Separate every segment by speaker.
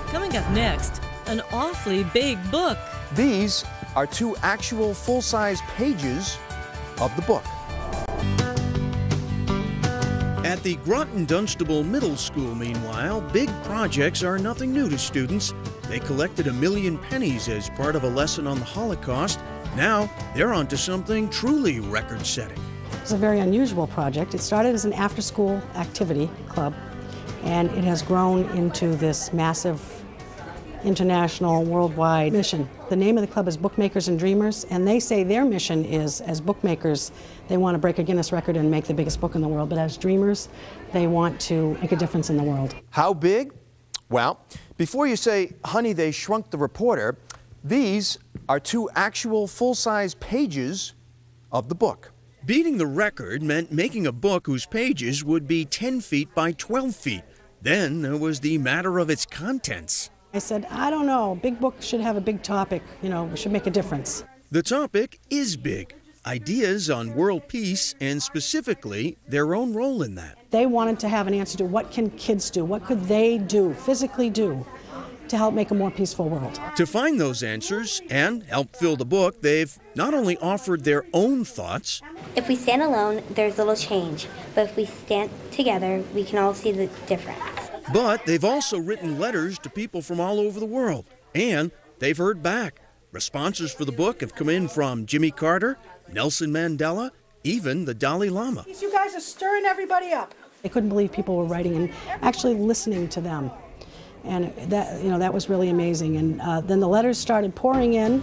Speaker 1: Coming up next, an awfully big book.
Speaker 2: These are 2 actual full-size pages of the book.
Speaker 3: At the Groton Dunstable Middle School, meanwhile, big projects are nothing new to students. They collected 1,000,000 pennies as part of a lesson on the Holocaust. Now they're on to something truly record-setting.
Speaker 4: It's a very unusual project. It started as an after-school activity club, and it has grown into this massive international, worldwide mission. The name of the club is Bookmakers and Dreamers, and they say their mission is, as bookmakers, they want to break a Guinness record and make the biggest book in the world, but as dreamers, they want to make a difference in the world.
Speaker 2: How big? Well, before you say, honey, they shrunk the reporter, these are 2 actual full-size pages of the book.
Speaker 3: Beating the record meant making a book whose pages would be 10 feet by 12 feet. Then there was the matter of its contents.
Speaker 4: I said, I don't know, big book should have a big topic, we should make a difference.
Speaker 3: The topic is big. Ideas on world peace and specifically their own role in that.
Speaker 4: They wanted to have an answer to what can kids do, what could they do, physically do, to help make a more peaceful world.
Speaker 3: To find those answers and help fill the book, they've not only offered their own thoughts.
Speaker 5: If we stand alone, there's little change, but if we stand together, we can all see the difference.
Speaker 3: But they've also written letters to people from all over the world, and they've heard back. Responses for the book have come in from Jimmy Carter, Nelson Mandela, even the Dalai Lama.
Speaker 4: You guys are stirring everybody up. They couldn't believe people were writing and actually listening to them. And that was really amazing. And then the letters started pouring in.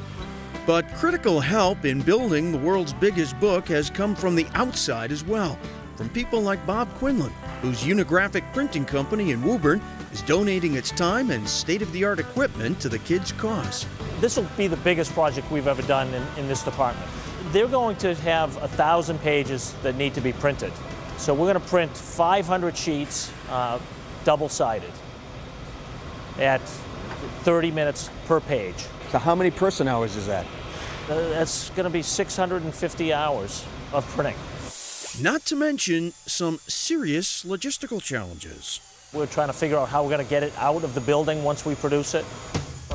Speaker 3: But critical help in building the world's biggest book has come from the outside as well. From people like Bob Quinlan, whose Unigraphic printing company in Woburn is donating its time and state-of-the-art equipment to the kids' cause.
Speaker 6: This will be the biggest project we've ever done in this department. They're going to have 1,000 pages that need to be printed. So we're going to print 500 sheets, double-sided, at 30 minutes per page.
Speaker 2: So how many person hours is that?
Speaker 6: That's going to be 650 hours of printing.
Speaker 3: Not to mention some serious logistical challenges.
Speaker 6: We're trying to figure out how we're going to get it out of the building once we produce it.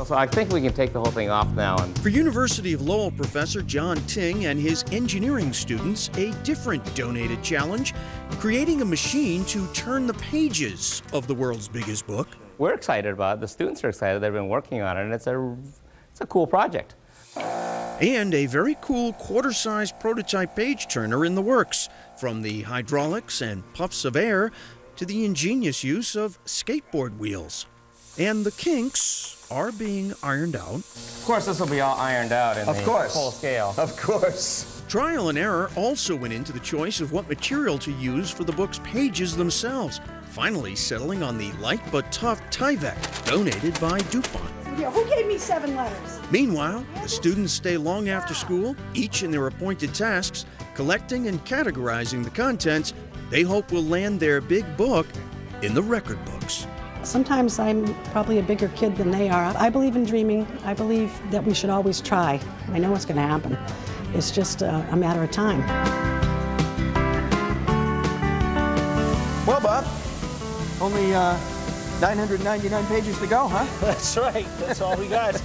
Speaker 7: So I think we can take the whole thing off now.
Speaker 3: For University of Lowell professor John Ting and his engineering students, a different donated challenge, creating a machine to turn the pages of the world's biggest book.
Speaker 7: We're excited about it. The students are excited. They've been working on it, and it's a cool project.
Speaker 3: And a very cool quarter-size prototype page turner in the works, from the hydraulics and puffs of air to the ingenious use of skateboard wheels. And the kinks are being ironed out.
Speaker 7: Of course, this will be all ironed out in the full scale.
Speaker 2: Of course.
Speaker 3: Trial and error also went into the choice of what material to use for the book's pages themselves, finally settling on the light but tough Tyvek, donated by DuPont.
Speaker 4: Who gave me 7 letters?
Speaker 3: Meanwhile, the students stay long after school, each in their appointed tasks, collecting and categorizing the contents they hope will land their big book in the record books.
Speaker 4: Sometimes I'm probably a bigger kid than they are. I believe in dreaming. I believe that we should always try. I know what's going to happen. It's just a matter of time.
Speaker 2: Well, Bob, only 999 pages to go, huh?
Speaker 6: That's right. That's all we got.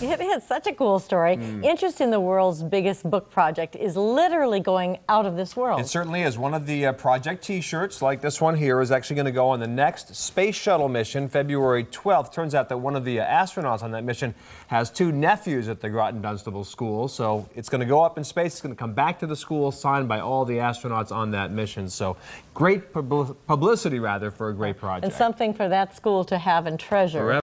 Speaker 8: It's such a cool story. Interest in the world's biggest book project is literally going out of this world.
Speaker 9: It certainly is. One of the project T-shirts, like this one here, is actually going to go on the next space shuttle mission, February 12th. Turns out that one of the astronauts on that mission has 2 nephews at the Groton Dunstable School. So it's going to go up in space. It's going to come back to the school, signed by all the astronauts on that mission. So great publicity, rather, for a great project.
Speaker 8: And something for that school to have and treasure.
Speaker 9: Forever.